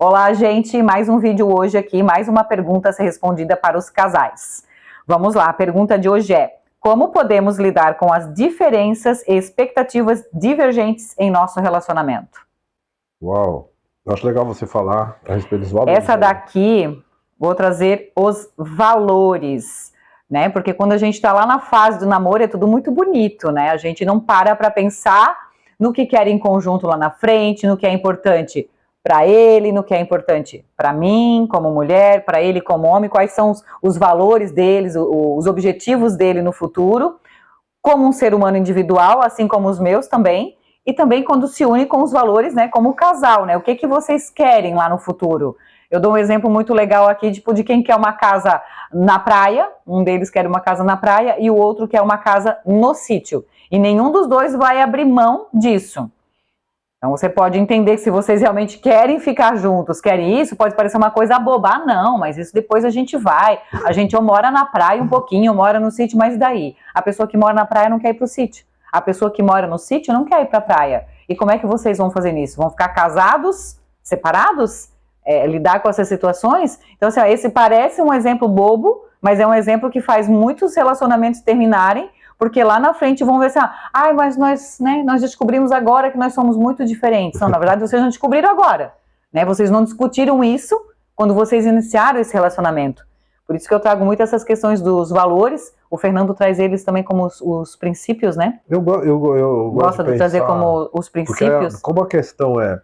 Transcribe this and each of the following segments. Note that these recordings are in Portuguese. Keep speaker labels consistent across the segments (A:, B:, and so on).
A: Olá, gente, mais um vídeo hoje aqui, mais uma pergunta a ser respondida para os casais. Vamos lá, a pergunta de hoje é: como podemos lidar com as diferenças e expectativas divergentes em nosso relacionamento?
B: Uau, eu acho legal você falar a respeito dos valores.
A: Essa daqui, vou trazer os valores, né? Porque quando a gente está lá na fase do namoro é tudo muito bonito, né? A gente não para pensar no que quer em conjunto lá na frente, no que é importante para ele, no que é importante para mim como mulher, para ele como homem, quais são os valores deles, os objetivos dele no futuro, como um ser humano individual, assim como os meus também, e também quando se une com os valores, né, como casal, né, o que vocês querem lá no futuro. Eu dou um exemplo muito legal aqui, tipo, de quem quer uma casa na praia, um deles quer uma casa na praia e o outro quer uma casa no sítio, e nenhum dos dois vai abrir mão disso. Então você pode entender que se vocês realmente querem ficar juntos, querem isso, pode parecer uma coisa boba. Ah, não, mas isso depois a gente vai. A gente ou mora na praia um pouquinho, ou mora no sítio, mas daí? A pessoa que mora na praia não quer ir para o sítio. A pessoa que mora no sítio não quer ir para a praia. E como é que vocês vão fazer nisso? Vão ficar casados, separados? Lidar com essas situações? Então, assim, esse parece um exemplo bobo, mas é um exemplo que faz muitos relacionamentos terminarem, porque lá na frente vão ver assim, mas nós, né, nós descobrimos agora que nós somos muito diferentes. Não, na verdade, vocês não descobriram agora, né? Vocês não discutiram isso quando vocês iniciaram esse relacionamento. Por isso que eu trago muito essas questões dos valores. O Fernando traz eles também como os princípios, né?
B: Eu
A: gosto de trazer como os princípios.
B: Como a questão é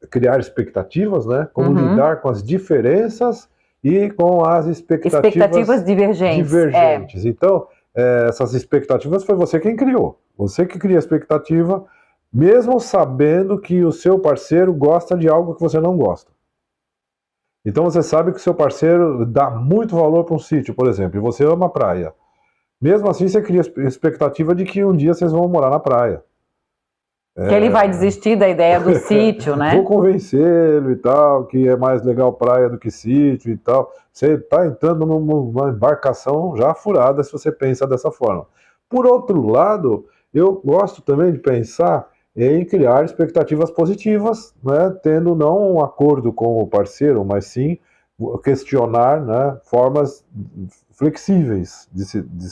B: criar expectativas, né? Como lidar com as diferenças e com as expectativas divergentes. Então, essas expectativas foi você quem criou. Você que cria a expectativa, mesmo sabendo que o seu parceiro gosta de algo que você não gosta. Então você sabe que o seu parceiro dá muito valor para um sítio, por exemplo, e você ama a praia. Mesmo assim, você cria a expectativa de que um dia vocês vão morar na praia.
A: Que ele vai desistir da ideia do sítio, né?
B: Vou convencê-lo e tal, que é mais legal praia do que sítio e tal. Você está entrando numa embarcação já furada se você pensa dessa forma. Por outro lado, eu gosto também de pensar em criar expectativas positivas, né? Tendo não um acordo com o parceiro, mas sim questionar, né, formas flexíveis de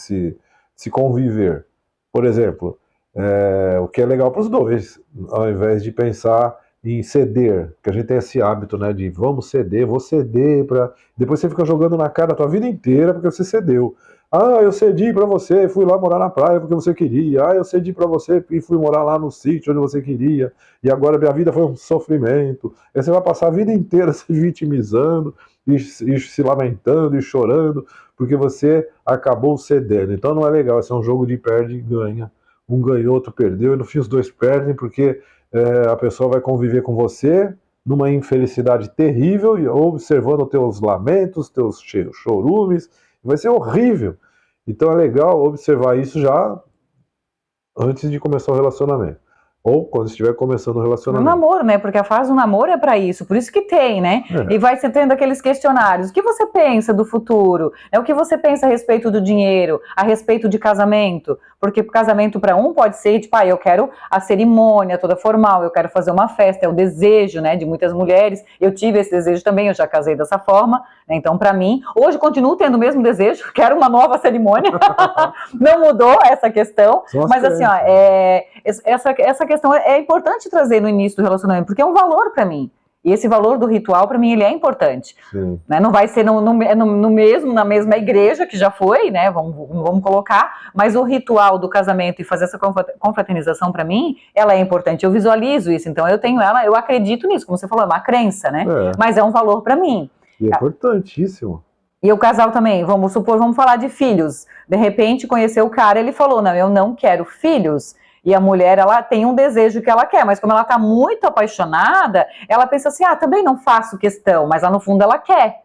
B: se conviver. Por exemplo, o que é legal para os dois, ao invés de pensar em ceder, que a gente tem esse hábito, né, de vamos ceder, vou ceder para... Depois você fica jogando na cara a tua vida inteira porque você cedeu. Eu cedi para você, fui lá morar na praia porque você queria. Eu cedi para você e fui morar lá no sítio onde você queria. E agora minha vida foi um sofrimento. Aí você vai passar a vida inteira se vitimizando e se lamentando e chorando porque você acabou cedendo. Então não é legal, esse é um jogo de perde e ganha. Um ganhou, outro perdeu, e no fim os dois perdem, porque a pessoa vai conviver com você numa infelicidade terrível, e observando teus lamentos, teus chorumes, vai ser horrível. Então é legal observar isso já antes de começar o relacionamento. Ou quando estiver começando o relacionamento.
A: No namoro, né? Porque a fase do namoro é para isso, por isso que tem, né? E vai se tendo aqueles questionários. O que você pensa do futuro? O que você pensa a respeito do dinheiro? A respeito de casamento? Porque casamento para um pode ser, tipo, eu quero a cerimônia toda formal, eu quero fazer uma festa, é o desejo, né, de muitas mulheres. Eu tive esse desejo também, eu já casei dessa forma, né? Então para mim, hoje continuo tendo o mesmo desejo, quero uma nova cerimônia. Não mudou essa questão, mas assim, essa questão é importante trazer no início do relacionamento, porque é um valor para mim. E esse valor do ritual, para mim, ele é importante. Né? Não vai ser na mesma igreja, que já foi, né? Vamos colocar, mas o ritual do casamento e fazer essa confraternização, para mim, ela é importante. Eu visualizo isso, então eu tenho ela, eu acredito nisso, como você falou, é uma crença, né? Mas é um valor para mim.
B: E é importantíssimo.
A: E o casal também, vamos falar de filhos. De repente, conheceu o cara, ele falou, não, eu não quero filhos. E a mulher, ela tem um desejo que ela quer, mas como ela está muito apaixonada, ela pensa assim, também não faço questão, mas lá no fundo ela quer.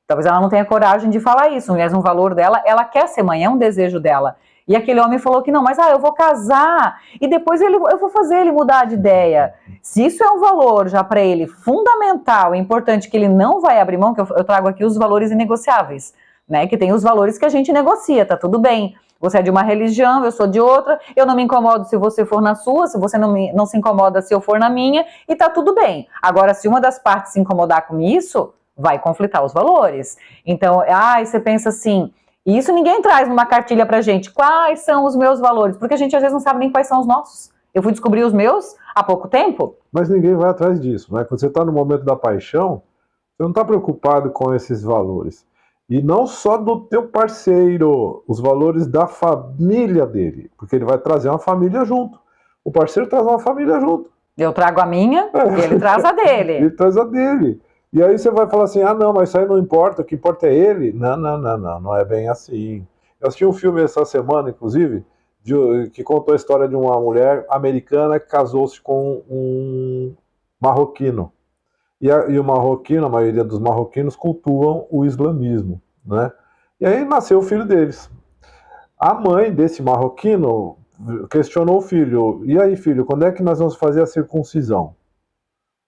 A: Talvez ela não tenha coragem de falar isso, mas um valor dela, ela quer ser mãe, é um desejo dela. E aquele homem falou que não, mas eu vou casar, e depois eu vou fazer ele mudar de ideia. Se isso é um valor já para ele fundamental, importante, que ele não vai abrir mão, que eu trago aqui os valores inegociáveis, né? Que tem os valores que a gente negocia, tá tudo bem. Você é de uma religião, eu sou de outra, eu não me incomodo se você for na sua, se você não se incomoda se eu for na minha, e tá tudo bem. Agora, se uma das partes se incomodar com isso, vai conflitar os valores. Então, você pensa assim, e isso ninguém traz numa cartilha pra gente, quais são os meus valores, porque a gente às vezes não sabe nem quais são os nossos. Eu fui descobrir os meus há pouco tempo.
B: Mas ninguém vai atrás disso, né? Quando você está no momento da paixão, você não está preocupado com esses valores. E não só do teu parceiro, os valores da família dele, porque ele vai trazer uma família junto. O parceiro traz uma família junto.
A: Eu trago a minha, ele traz a dele.
B: Ele traz a dele. E aí você vai falar assim, não, mas isso aí não importa, o que importa é ele. Não é bem assim. Eu assisti um filme essa semana, inclusive, que contou a história de uma mulher americana que casou-se com um marroquino. E o marroquino, a maioria dos marroquinos cultuam o islamismo, né? E aí nasceu o filho deles. A mãe desse marroquino questionou o filho, e aí filho, quando é que nós vamos fazer a circuncisão?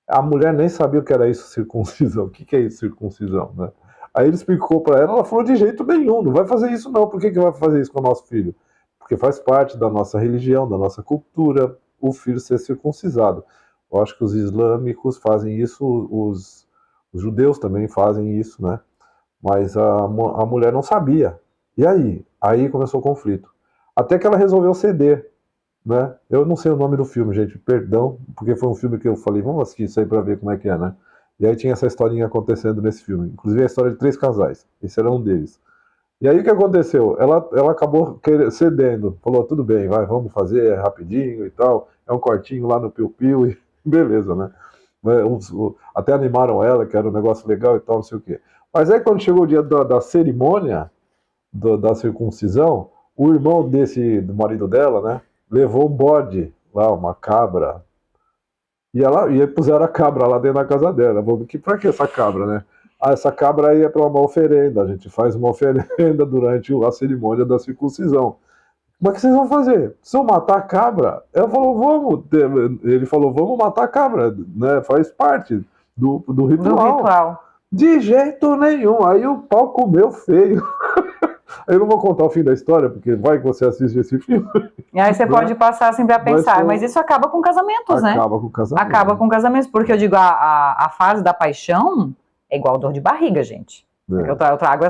B: A mulher nem sabia o que era isso, circuncisão. O que é isso, circuncisão, né? Aí ele explicou para ela falou, de jeito nenhum, não vai fazer isso não. Por que vai fazer isso com o nosso filho? Porque faz parte da nossa religião, da nossa cultura, o filho ser circuncisado. Eu acho que os islâmicos fazem isso, os judeus também fazem isso, né? Mas a mulher não sabia. E aí? Aí começou o conflito. Até que ela resolveu ceder, né? Eu não sei o nome do filme, gente, perdão, porque foi um filme que eu falei, vamos assistir isso aí pra ver como é que é, né? E aí tinha essa historinha acontecendo nesse filme. Inclusive a história de 3 casais. Esse era um deles. E aí o que aconteceu? Ela acabou cedendo. Falou, tudo bem, vamos fazer rapidinho e tal. É um cortinho lá no piu-piu e beleza, né? Até animaram ela, que era um negócio legal e tal, não sei o quê. Mas aí quando chegou o dia da cerimônia, da circuncisão, o irmão do marido dela, né? Levou um bode lá, uma cabra. E puseram a cabra lá dentro da casa dela. Pra que essa cabra, né? Essa cabra aí é para uma oferenda. A gente faz uma oferenda durante a cerimônia da circuncisão. Como é que vocês vão fazer? Se eu matar a cabra? Ela falou, vamos. Ele falou, vamos matar a cabra, né? Faz parte do ritual.
A: Do ritual.
B: De jeito nenhum. Aí o pau comeu feio. Eu não vou contar o fim da história, porque vai que você assiste esse filme.
A: E aí você pode passar sempre a pensar, mas isso acaba com casamentos, né?
B: Acaba com casamentos.
A: Acaba com casamentos, porque eu digo, a fase da paixão é igual dor de barriga, gente. Eu trago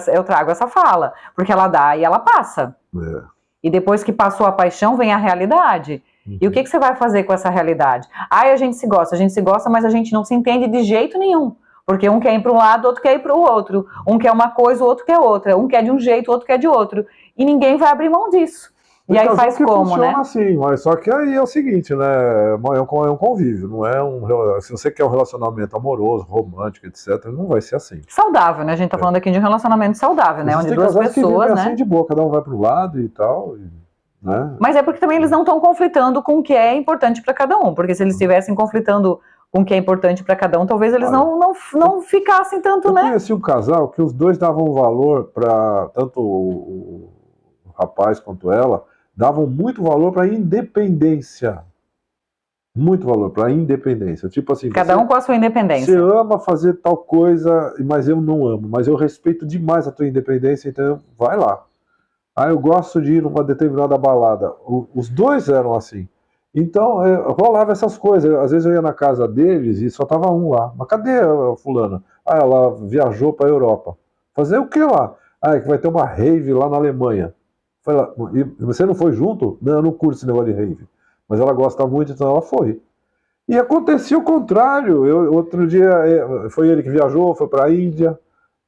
A: essa fala, porque ela dá e ela passa. E depois que passou a paixão, vem a realidade. E o que você vai fazer com essa realidade? A gente se gosta, mas a gente não se entende de jeito nenhum. Porque um quer ir para um lado, outro quer ir para o outro. Um quer uma coisa, o outro quer outra. Um quer de um jeito, o outro quer de outro. E ninguém vai abrir mão disso. E aí faz como,
B: funciona,
A: né?
B: Assim, mas só que aí é o seguinte, né? É um convívio, não é um. Se você quer um relacionamento amoroso, romântico, etc., não vai ser assim.
A: Saudável, né? A gente tá falando aqui de um relacionamento saudável, né? Onde duas pessoas,
B: que
A: né?
B: Assim de boa, cada um vai pro lado e tal. Né?
A: Mas é porque também eles não estão conflitando com o que é importante para cada um. Porque se eles estivessem conflitando com o que é importante para cada um, talvez eles não ficassem tanto, né? Eu
B: conheci um casal que os dois davam valor para tanto o rapaz quanto ela, davam muito valor para a independência. Muito valor para a independência. Tipo assim,
A: cada um com a sua independência.
B: Você ama fazer tal coisa, mas eu não amo. Mas eu respeito demais a tua independência, então vai lá. Eu gosto de ir numa determinada balada. Os dois eram assim. Então, rolava essas coisas. Às vezes eu ia na casa deles e só tava um lá. Mas cadê a fulana? Ela viajou para a Europa. Fazer o que lá? Que vai ter uma rave lá na Alemanha. Falei, e você não foi junto? Não, eu não curto esse negócio de rave. Mas ela gosta muito, então ela foi. E acontecia o contrário. Outro dia, foi ele que viajou, foi para a Índia.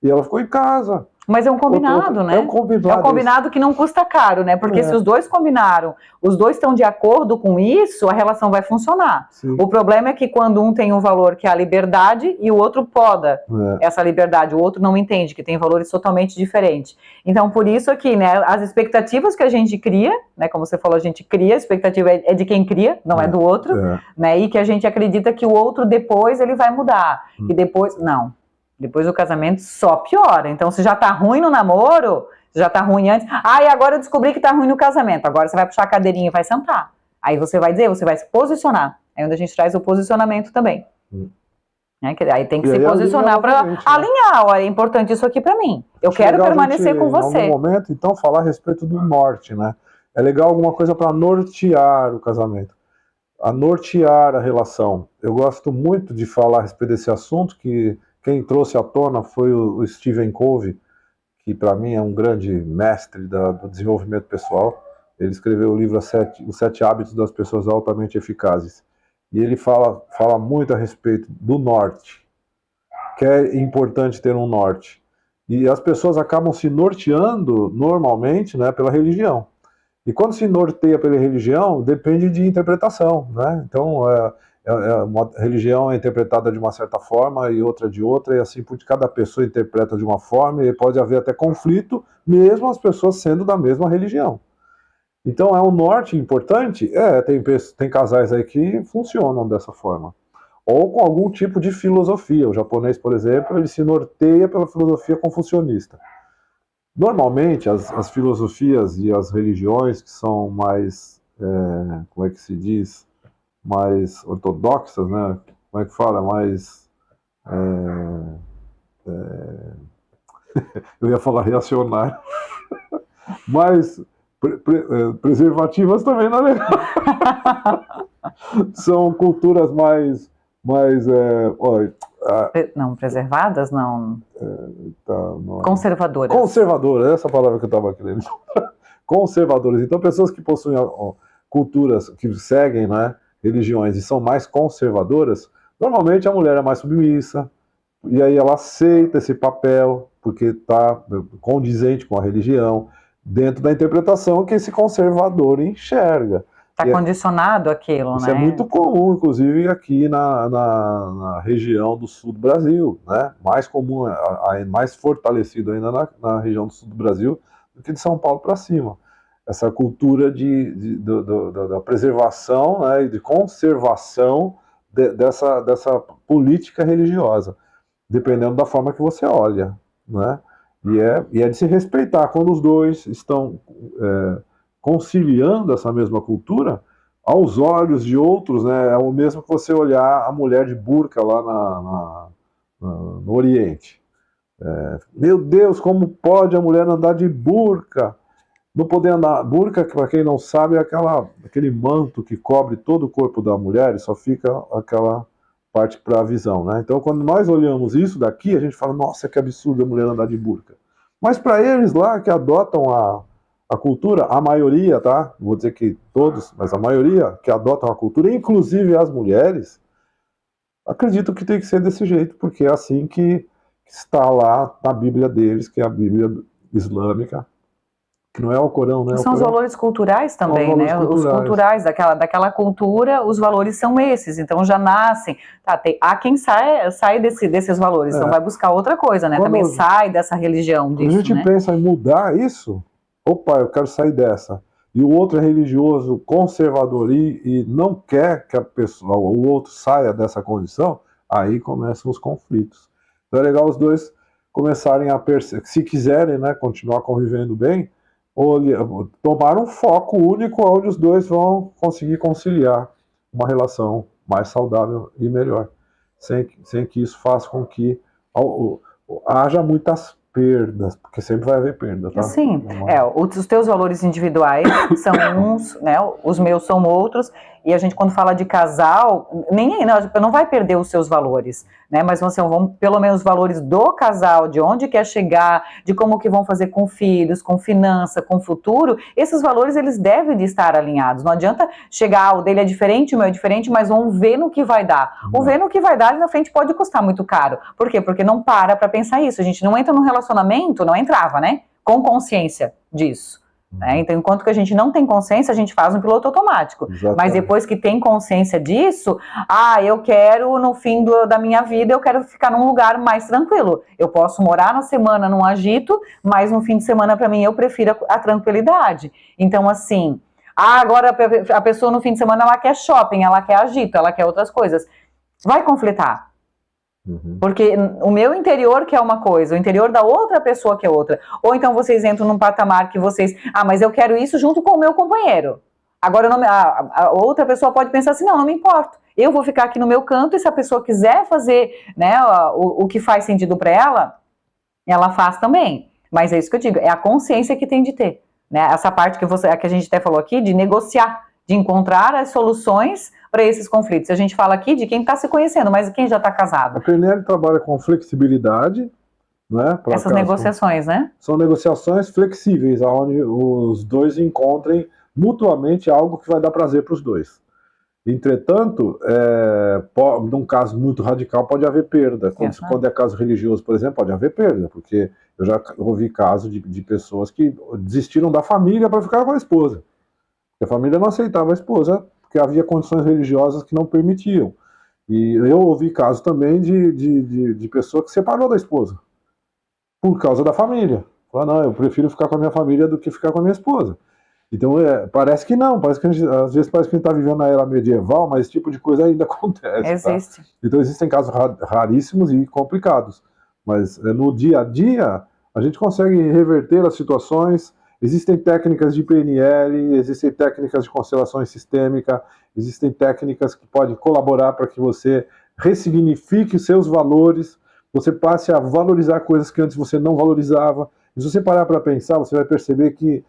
B: E ela ficou em casa.
A: Mas é um combinado, né?
B: É um combinado.
A: É um combinado que não custa caro, né? Porque se os dois combinaram, os dois estão de acordo com isso, a relação vai funcionar.
B: Sim.
A: O problema é que quando um tem um valor que é a liberdade e o outro poda essa liberdade, o outro não entende, que tem valores totalmente diferentes. Então, por isso aqui, né, as expectativas que a gente cria, né, como você falou, a gente cria, a expectativa é de quem cria, não é do outro, né, e que a gente acredita que o outro depois ele vai mudar, e depois, não. Depois do casamento só piora. Então, se já tá ruim no namoro, se já tá ruim antes... e agora eu descobri que tá ruim no casamento. Agora você vai puxar a cadeirinha e vai sentar. Aí você vai dizer, você vai se posicionar. É onde a gente traz o posicionamento também. Né? Aí tem que
B: E
A: se
B: aí
A: posicionar para
B: novamente, né?
A: alinhar. Olha, é importante isso aqui para mim. Eu
B: Acho
A: quero
B: legal a
A: permanecer
B: gente,
A: com
B: em
A: você.
B: algum momento, então, falar a respeito do norte, né? É legal alguma coisa para nortear o casamento, a nortear a relação. Eu gosto muito de falar a respeito desse assunto, que quem trouxe à tona foi o Stephen Covey, que para mim é um grande mestre do desenvolvimento pessoal. Ele escreveu o livro Os Sete Hábitos das Pessoas Altamente Eficazes. E ele fala muito a respeito do norte, que é importante ter um norte. E as pessoas acabam se norteando, normalmente, né, pela religião. E quando se norteia pela religião, depende de interpretação, né? Então, uma religião é interpretada de uma certa forma e outra de outra, e assim por cada pessoa interpreta de uma forma, e pode haver até conflito, mesmo as pessoas sendo da mesma religião. Então, é um norte importante? Tem casais aí que funcionam dessa forma. Ou com algum tipo de filosofia. O japonês, por exemplo, ele se norteia pela filosofia confucionista. Normalmente, as filosofias e as religiões que são mais, como é que se diz, mais ortodoxas, né? Como é que fala? Mais, eu ia falar reacionário, mais preservativas também não é legal. São culturas
A: Não, preservadas, não.
B: não é.
A: Conservadoras.
B: Conservadoras, essa palavra que eu estava querendo. Conservadoras. Então, pessoas que possuem culturas, que seguem, né, religiões e são mais conservadoras, normalmente a mulher é mais submissa, e aí ela aceita esse papel, porque está condizente com a religião, dentro da interpretação que esse conservador enxerga.
A: Está condicionado aquilo,
B: isso
A: né?
B: É muito comum, inclusive aqui na região do sul do Brasil, né? Mais comum, mais fortalecido ainda na região do sul do Brasil do que de São Paulo para cima. Essa cultura da preservação, né, e de conservação dessa política religiosa, dependendo da forma que você olha, né? E é de se respeitar quando os dois estão conciliando essa mesma cultura aos olhos de outros, né? É o mesmo que você olhar a mulher de burca lá no Oriente. Meu Deus, como pode a mulher andar de burca? Não poder andar. Burca, para quem não sabe, é aquele manto que cobre todo o corpo da mulher e só fica aquela parte para a visão, né? Então, quando nós olhamos isso daqui, a gente fala, nossa, que absurdo a mulher andar de burca. Mas para eles lá que adotam a cultura, a maioria, tá? Vou dizer que todos, mas a maioria que adotam a cultura, inclusive as mulheres, acreditam que tem que ser desse jeito, porque é assim que está lá na Bíblia deles, que é a Bíblia islâmica, que não é o Corão, né?
A: São os valores culturais também, né? Os culturais daquela cultura, os valores são esses, então já nascem. Tá, há quem sai desses valores, então vai buscar outra coisa, né? Também sai dessa religião disso,
B: a gente pensa em mudar isso, opa, eu quero sair dessa. E o outro é religioso, conservador e não quer que o outro saia dessa condição, aí começam os conflitos. Então é legal os dois começarem a perceber, se quiserem, né, continuar convivendo bem, tomar um foco único onde os dois vão conseguir conciliar uma relação mais saudável e melhor, sem que isso faça com que haja muitas perdas, porque sempre vai haver perda, tá?
A: Sim, os teus valores individuais são uns, né, os meus são outros, e a gente quando fala de casal, não vai perder os seus valores, né, mas vão pelo menos os valores do casal, de onde quer chegar, de como que vão fazer com filhos, com finança, com futuro, esses valores eles devem de estar alinhados, não adianta chegar, o dele é diferente, o meu é diferente, mas vamos ver no que vai dar. O ver no que vai dar ali na frente pode custar muito caro. Por quê? Porque não para pensar isso, a gente não entra num relacionamento, não entrava, né, com consciência disso. Né? Então, enquanto que a gente não tem consciência, a gente faz um piloto automático. Exatamente. Mas depois que tem consciência disso, eu quero, no fim da minha vida, eu quero ficar num lugar mais tranquilo. Eu posso morar na semana num agito, mas no fim de semana, para mim, eu prefiro a tranquilidade. Então, assim, agora a pessoa no fim de semana, ela quer shopping, ela quer agito, ela quer outras coisas. Vai conflitar. Porque o meu interior quer uma coisa, o interior da outra pessoa quer outra. Ou então vocês entram num patamar que vocês... mas eu quero isso junto com o meu companheiro. Agora, a outra pessoa pode pensar assim, não me importo. eu vou ficar aqui no meu canto e se a pessoa quiser fazer, né, o que faz sentido para ela faz também. Mas é isso que eu digo, é a consciência que tem de ter, né? Essa parte que a gente até falou aqui, de negociar, de encontrar as soluções para esses conflitos. A gente fala aqui de quem está se conhecendo, mas quem já está casado.
B: A PNL trabalha com flexibilidade, né?
A: Essas negociações, né?
B: São negociações flexíveis, onde os dois encontrem mutuamente algo que vai dar prazer para os dois. Entretanto, num caso muito radical, pode haver perda. Quando é caso religioso, por exemplo, pode haver perda, porque eu já ouvi casos de pessoas que desistiram da família para ficar com a esposa. A família não aceitava a esposa, porque havia condições religiosas que não permitiam. E eu ouvi casos também de pessoa que separou da esposa, por causa da família. Falou, não, eu prefiro ficar com a minha família do que ficar com a minha esposa. Então, parece que não, às vezes parece que a gente está vivendo na era medieval, mas esse tipo de coisa ainda acontece.
A: Existe.
B: Tá? Então, existem casos raríssimos e complicados, mas no dia a dia, a gente consegue reverter as situações. Existem técnicas de PNL, existem técnicas de constelação sistêmica, existem técnicas que podem colaborar para que você ressignifique os seus valores, você passe a valorizar coisas que antes você não valorizava. E se você parar para pensar, você vai perceber que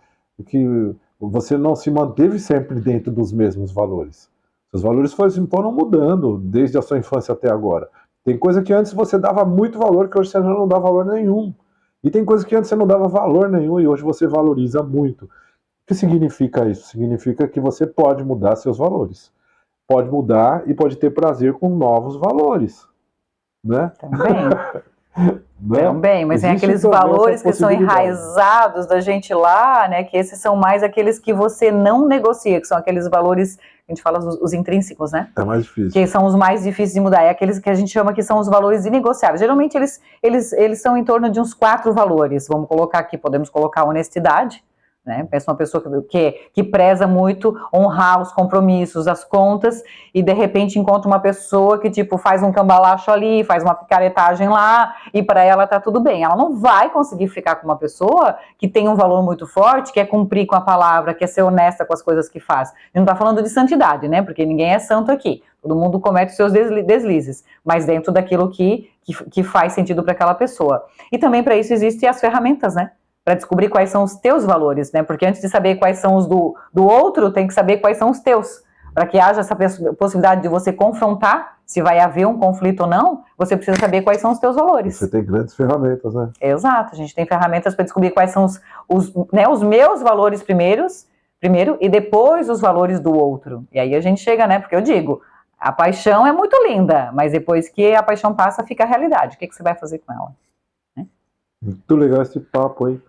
B: você não se manteve sempre dentro dos mesmos valores. Seus valores foram mudando desde a sua infância até agora. Tem coisa que antes você dava muito valor, que hoje você já não dá valor nenhum. E tem coisa que antes você não dava valor nenhum e hoje você valoriza muito. O que significa isso? Significa que você pode mudar seus valores. Pode mudar e pode ter prazer com novos valores. Né?
A: Também, mas tem aqueles valores que são enraizados da gente lá, né? Que esses são mais aqueles que você não negocia, que são aqueles valores, a gente fala os intrínsecos, né?
B: É mais difícil.
A: Que são os mais difíceis de mudar, é aqueles que a gente chama que são os valores inegociáveis. Geralmente eles são em torno de uns 4 valores. Vamos colocar aqui, podemos colocar a honestidade, né? Pensa uma pessoa que preza muito honrar os compromissos, as contas, e de repente encontra uma pessoa que tipo faz um cambalacho ali, faz uma picaretagem lá, e para ela tá tudo bem. Ela não vai conseguir ficar com uma pessoa que tem um valor muito forte, quer cumprir com a palavra, quer ser honesta com as coisas que faz. A gente não tá falando de santidade, né? Porque ninguém é santo aqui. Todo mundo comete os seus deslizes, mas dentro daquilo que faz sentido para aquela pessoa. E também para isso existem as ferramentas, né? Para descobrir quais são os teus valores, né? Porque antes de saber quais são os do outro, tem que saber quais são os teus. Para que haja essa possibilidade de você confrontar se vai haver um conflito ou não, você precisa saber quais são os teus valores.
B: Você tem grandes ferramentas, né?
A: Exato, a gente tem ferramentas para descobrir quais são os meus valores primeiro, e depois os valores do outro. E aí a gente chega, né? Porque eu digo, a paixão é muito linda, mas depois que a paixão passa, fica a realidade. O que você vai fazer com ela?
B: Muito legal esse papo, hein?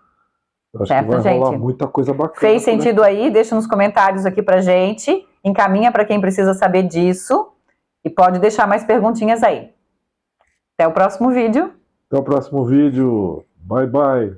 B: Acho
A: certo,
B: que vai
A: gente?
B: rolar muita coisa bacana.
A: Fez sentido aí? Deixa nos comentários aqui pra gente. Encaminha para quem precisa saber disso. E pode deixar mais perguntinhas aí. Até o próximo vídeo.
B: Até o próximo vídeo. Bye, bye.